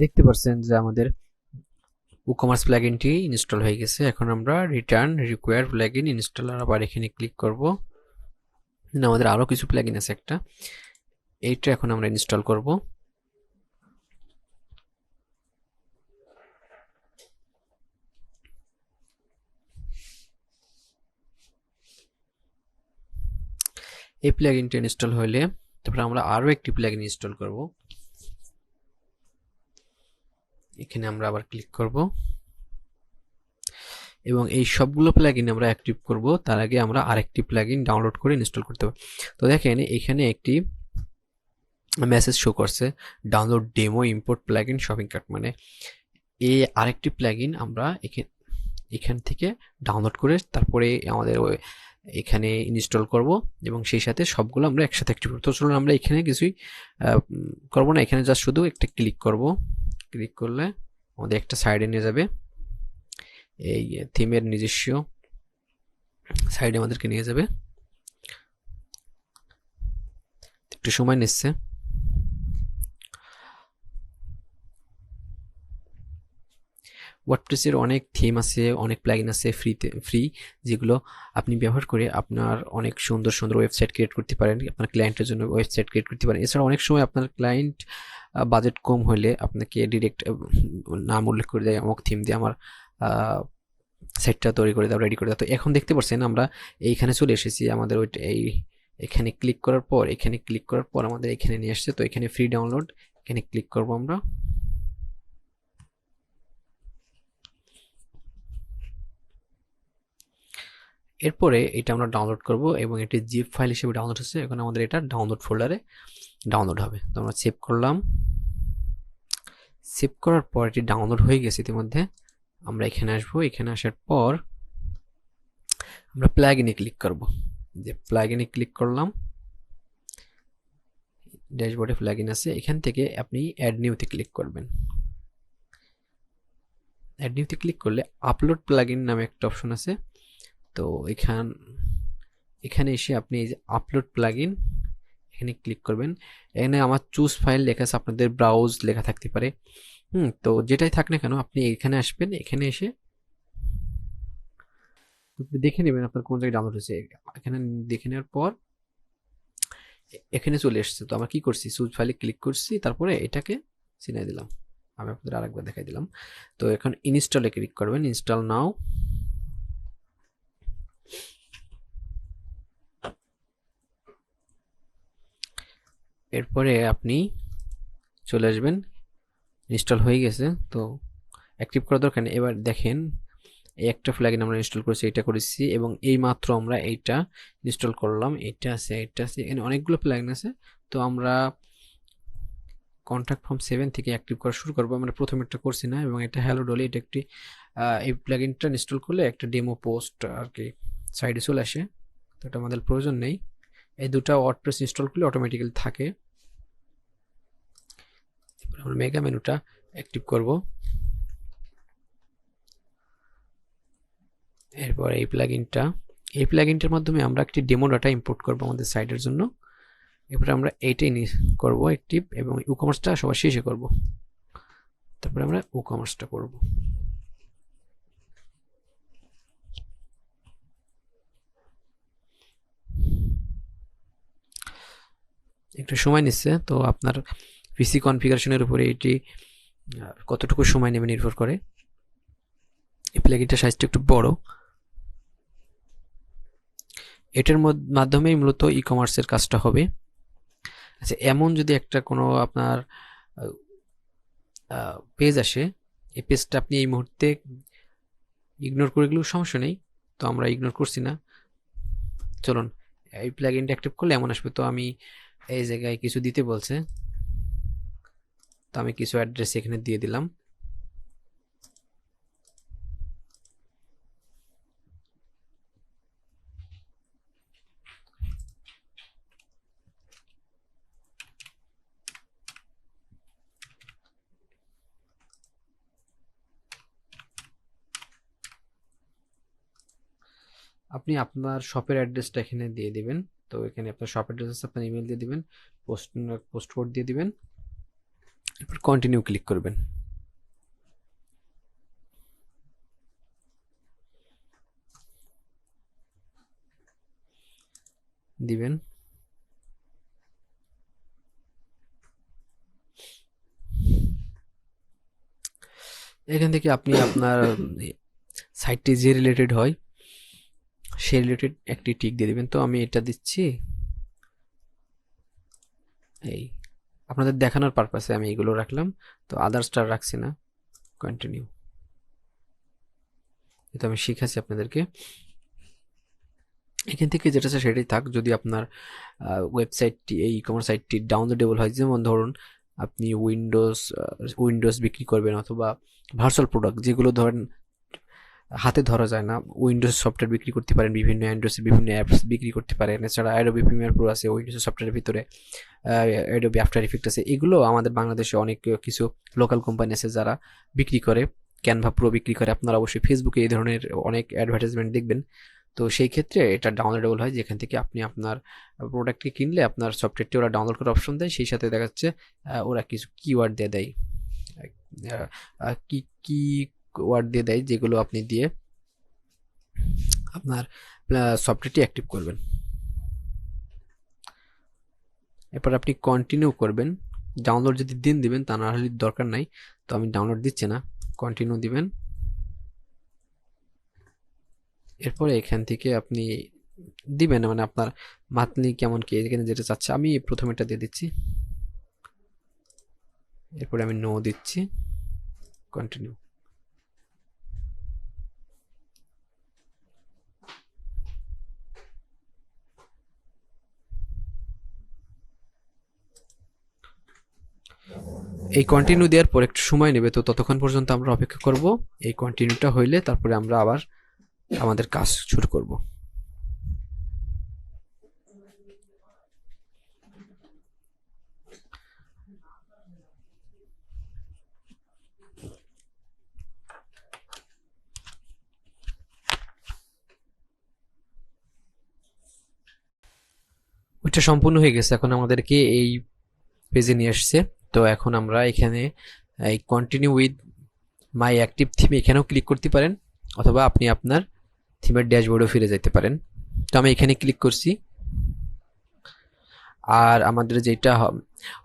দেখতে পাচ্ছেন যে আমাদের WooCommerce প্লাগইনটি ইনস্টল হয়ে গেছে। এখন আমরা রিটার্ন রিকোয়ার প্লাগইন ইনস্টলার আবার এখানে ক্লিক করব। আমাদের আরো কিছু প্লাগইন আছে একটা, এইটা এখন আমরা ইনস্টল করব। এই প্লাগইনটা ইনস্টল হলে তারপরে আমরা আরো একটি প্লাগইন ইনস্টল করব। এখানে আমরা আবার ক্লিক করব এবং এই সবগুলো প্লাগইন আমরা অ্যাক্টিভ করব। তার আগে আমরা আরেকটি প্লাগইন ডাউনলোড করে ইনস্টল করতে হবে। তো দেখেন এখানে একটি মেসেজ শো করছে download demo import plugin shopping cart, মানে এই আরেকটি প্লাগইন আমরা এখান থেকে ডাউনলোড করে তারপরে আমাদের এখানে ইনস্টল করব এবং সেই সাথে সবগুলো আমরা একসাথে অ্যাক্টিভ করব। তো চলুন আমরা এখানে কিছুই করব না, এখানে জাস্ট শুধু একটা ক্লিক করব। ক্লিক করলে আমাদের একটা সাইডে নিয়ে যাবে, এই থিমের নিজস্ব সাইডে আমাদেরকে নিয়ে যাবে। একটু সময় নিচ্ছে। ওয়ার্ডপ্রেস এর অনেক থিম আছে, অনেক প্লাগইন আছে ফ্রি, যেগুলো আপনি ব্যবহার করে আপনার অনেক সুন্দর সুন্দর ওয়েবসাইট ক্রিয়েট করতে পারেন, আপনার ক্লায়েন্টের জন্য ওয়েবসাইট ক্রিয়েট করতে পারেন। এছাড়া অনেক সময় আপনার ক্লায়েন্ট বাজেট কম হলে আপনাকে ডিরেক্ট নাম উল্লেখ করে দেয়, অমুক থিম দিয়ে আমার সাইটটা তৈরি করে দাও, রেডি করে দাও। তো এখন দেখতে পাচ্ছেন আমরা এইখানে চলে এসেছি। আমাদের ওইটা এখানে ক্লিক করার পর আমাদের এখানে নিয়ে আসছে। তো এখানে ফ্রি ডাউনলোড, এখানে ক্লিক করব আমরা। এরপরে এটা আমরা ডাউনলোড করব এবং এটি জিপ ফাইল হিসেবে ডাউনলোড হচ্ছে। এখন আমাদের এটা ডাউনলোড ফোল্ডারে ডাউনলোড হবে। তো আমরা সেভ করলাম। সেভ করার পর এটি ডাউনলোড হয়ে গেছে ইতিমধ্যে। আমরা এখানে আসবো, এখানে আসার পর আমরা প্লাগইনে ক্লিক করব। যে প্লাগইনে ক্লিক করলাম, ড্যাশবোর্ডে প্লাগইন আছে, এখান থেকে আপনি অ্যাড নিউতে ক্লিক করবেন। অ্যাড নিউতে ক্লিক করলে আপলোড প্লাগইন নামে একটা অপশন আছে। তো এখানে এসে আপনি এই যে আপলোড প্লাগইন এখানে ক্লিক করবেন। এখানে আমার চুজ ফাইল লেখা আছে, আপনাদের ব্রাউজ লেখা থাকতে পারে। তো যেটাই থাক না কেন আপনি এখানে আসবেন, এখানে এসে দেখে নেবেন আপনার কোন জায়গায় ডাউনলোড হয়েছে। এখানে দেখে নেওয়ার পর এখানে চলে এসেছে। তো আমরা কি করছি, চুজ ফাইলে ক্লিক করছি, তারপরে এটাকে চিনিয়ে দিলাম। আমি আপনাদের আরেকবার দেখাই দিলাম। তো এখন ইনস্টলে ক্লিক করবেন, ইনস্টল নাও। এরপরে আপনি চলে আসবেন, ইনস্টল হয়ে গেছে। তো অ্যাক্টিভ করা দরকার নেই। এবার দেখেন এই একটা প্লাগইন আমরা ইনস্টল করেছি, এটা করেছি এবং এই মাত্র আমরা এইটা ইনস্টল করলাম। এটা আছে, এখানে অনেকগুলো প্লাগইন আছে। তো আমরা কন্ট্যাক্ট ফর্ম 7 থেকে অ্যাক্টিভ করা শুরু করবো। আমরা প্রথমে একটা করছি না, এবং এটা হ্যালো ডলি, এটা একটি এই প্লাগইনটা ইনস্টল করলে একটা ডেমো পোস্ট আর কি সাইডে চলে আসে। তো এটা আমাদের প্রয়োজন নেই। এই দুটো ওয়ার্ডপ্রেস ইনস্টল করলে অটোমেটিক্যালি থাকে। আমরা মেগা মেনুটা অ্যাক্টিভ করব। এরপর এই প্লাগইনটার মাধ্যমে আমরা একটি ডেমো ডাটা ইম্পোর্ট করব আমাদের সাইটের জন্য। এরপর আমরা এইটাই করব অ্যাক্টিভ, এবং ইকমার্সটা সবার শেষে করব। তারপরে আমরা ইকমার্সটা করব। একটু সময় নিচ্ছে। তো আপনার পিসি কনফিগারেশনের উপরে এটি কতটুকু সময় নেবে নির্ভর করে। এই প্লাগইনটার সাইজটা একটু বড়। এটার মাধ্যমেই মূলত ই কমার্সের কাজটা হবে। আচ্ছা, এমন যদি একটা কোনো আপনার পেজ আসে, এই পেজটা আপনি এই মুহূর্তে ইগনোর করে গেলেও সমস্যা নেই। তো আমরা ইগনোর করছি না। চলুন, এই প্লাগইনটা অ্যাক্টিভ করলে এমন আসবে। তো আমি এই জায়গায় কিছু দিতে বলছে, তো আমি কিছু অ্যাড্রেস এখানে দিয়ে দিলাম। আপনি আপনার শপের অ্যাড্রেসটা এখানে দিয়ে দিবেন। তো এখানে আপনার শপ অ্যাড্রেস আছে, আপনার ইমেল দিয়ে দিবেন, পোস্ট কোড দিয়ে দিবেন এরপর কন্টিনিউ ক্লিক করবেন। দিবেন। এখান থেকে আপনি আপনার সাইটটি যে রিলেটেড হয় সে রিলেটেড একটি টিক দিয়ে দিবেন। তো আমি এটা দিচ্ছি, এই আপনাদের দেখানোর পারপাসে আমি এগুলো রাখলাম, তো আদার্সটা রাখছি না। কন্টিনিউ। এটা আমি শিখাচ্ছি আপনাদেরকে। এখান থেকে যেটা আছে সেটাই থাক। যদি আপনার ওয়েবসাইটটি, এই ই-কমার্স সাইটটি ডাউনলোডেবল হয়, যেমন ধরুন আপনি উইন্ডোজ বিক্রি করবেন, অথবা ভার্চুয়াল প্রোডাক্ট যেগুলো ধরেন হাতে ধরা যায় না, উইন্ডোজ সফটওয়্যার বিক্রি করতে পারেন, বিভিন্ন অ্যান্ড্রয়েডের বিভিন্ন অ্যাপস বিক্রি করতে পারেন। এছাড়া অ্যাডোবি প্রিমিয়ার প্রো আছে উইন্ডোজ সফটওয়্যারের ভিতরে, অ্যাডোবি আফটার ইফেক্ট আছে। এগুলো আমাদের বাংলাদেশে অনেক কিছু লোকাল কোম্পানি আছে যারা বিক্রি করে, ক্যানভা প্রো বিক্রি করে। আপনারা অবশ্যই ফেসবুকে এই ধরনের অনেক অ্যাডভার্টাইজমেন্ট দেখবেন। তো সেই ক্ষেত্রে এটা ডাউনলোডেবল হয়, যেখান থেকে আপনি আপনার প্রোডাক্টটি কিনলে আপনার সফটওয়্যারটি ওরা ডাউনলোড করার অপশন দেয়। সেই সাথে দেখা যাচ্ছে ওরা কিছু কিওয়ার্ড দিয়ে দেয়, কি কি ওয়ার্ড দিয়ে দেয়, যেগুলো আপনি দিয়ে আপনার সফটওয়্যারটি অ্যাক্টিভ করবেন। এরপর আপনি কন্টিনিউ করবেন। ডাউনলোড যদি দিবেন, তা না হলে দরকার নাই, তো আমি ডাউনলোড দিচ্ছি না। কন্টিনিউ দিবেন। এরপরে এখান থেকে আপনি দিবেন মানে আপনার মান্থলি কেমন কি এখানে যেটা চাচ্ছে। আমি প্রথমে এটা দিয়ে দিচ্ছি, এরপরে আমি নো দিচ্ছি। কন্টিনিউ। এই কন্টিনিউ দেওয়ার পর একটু সময় নেবে, তো ততক্ষণ পর্যন্ত আমরা অপেক্ষা করব। এই কন্টিনিউটা হইলে তারপরে আমরা আবার আমাদের কাজ শুরু করব। ওইটা সম্পূর্ণ হয়ে গেছে, এখন আমাদেরকে এই পেজে নিয়ে আসছে। তো এখন আমরা এখানে এই continue with my active theme এখানেও ক্লিক করতে পারেন, অথবা আপনি আপনার থিমের ড্যাশবোর্ডেও ফিরে যেতে পারেন। তো আমি এখানে ক্লিক করছি, আর আমাদের যেটা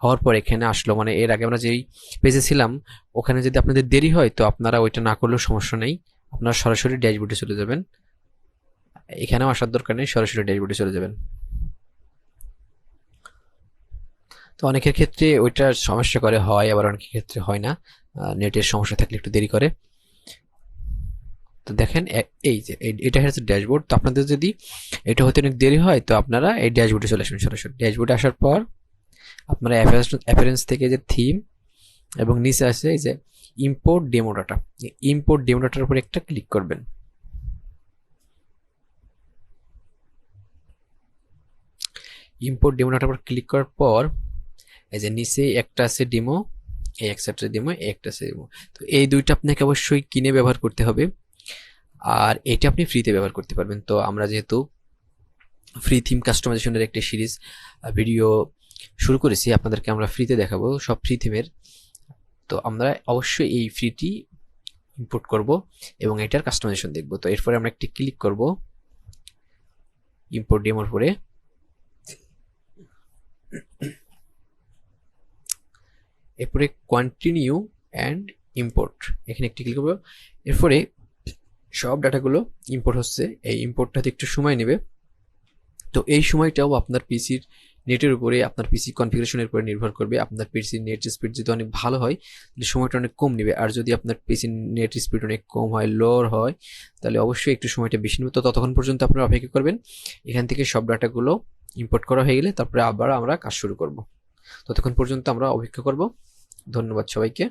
হওয়ার পর এখানে আসলো, মানে এর আগে আমরা যেই পেজে ছিলাম ওখানে যদি আপনাদের দেরি হয়, তো আপনারা ওইটা না করলেও সমস্যা নেই, আপনারা সরাসরি ড্যাশবোর্ডে চলে যাবেন। এখানেও আসার দরকার নেই, সরাসরি ড্যাশবোর্ডে চলে যাবেন। তো অনেকের ক্ষেত্রে ওইটার সমস্যা করে হয়, আবার অনেকের ক্ষেত্রে হয় না, নেটের সমস্যা থাকলে একটু দেরি করে। তো দেখেন এই যে এটা হচ্ছে ড্যাশবোর্ড। তো আপনাদের যদি এটা হতে অনেক দেরি হয়, তো আপনারা এই ড্যাশবোর্ডে চলে আসবেন। সরাসরি ড্যাশবোর্ডে আসার পর আপনারা অ্যাপিয়ারেন্স থেকে যে থিম এবং নিচে আছে এই যে import demo data, import demo ডাটার উপর একটা ক্লিক করবেন। ইম্পোর্ট ডেমো ডাটার উপর ক্লিক করার পর এই যে নিচে একটা আছে ডেমো, এই একটা ডেমো, একটা আছে ডেমো। তো এই দুইটা আপনাকে অবশ্যই কিনে ব্যবহার করতে হবে, আর এটা আপনি ফ্রিতে ব্যবহার করতে পারবেন। তো আমরা যেহেতু ফ্রি থিম কাস্টমাইজেশনের একটা সিরিজ ভিডিও শুরু করেছি, আপনাদেরকে আমরা ফ্রিতে দেখাবো সব ফ্রি থিমের। তো আমরা অবশ্যই এই ফ্রিটি ইম্পোর্ট করব এবং এটার কাস্টমাইজেশন দেখব। তো এরপরে আমরা একটি ক্লিক করব ইম্পোর্ট ডেমোর পরে, এরপরে কন্টিনিউ অ্যান্ড ইম্পোর্ট এখানে একটি ক্লিক করব। এরপরে সব ডাটাগুলো ইম্পোর্ট হচ্ছে, এই ইম্পোর্টটাতে একটু সময় নেবে। তো এই সময়টাও আপনার পিসির নেটের উপরে, আপনার পিসি কনফিগারেশনের উপরে নির্ভর করবে। আপনার পিসির নেট স্পিড যদি অনেক ভালো হয় তাহলে সময়টা অনেক কম নেবে, আর যদি আপনার পিসির নেট স্পিড অনেক কম হয়, লোয়ার হয়, তাহলে অবশ্যই একটু সময়টা বেশি নেবে। তো ততক্ষণ পর্যন্ত আপনারা অপেক্ষা করবেন। এখান থেকে সব ডাটাগুলো ইম্পোর্ট করা হয়ে গেলে তারপরে আবার আমরা কাজ শুরু করব। ততক্ষণ পর্যন্ত আমরা অপেক্ষা করব। ধন্যবাদ সবাইকে।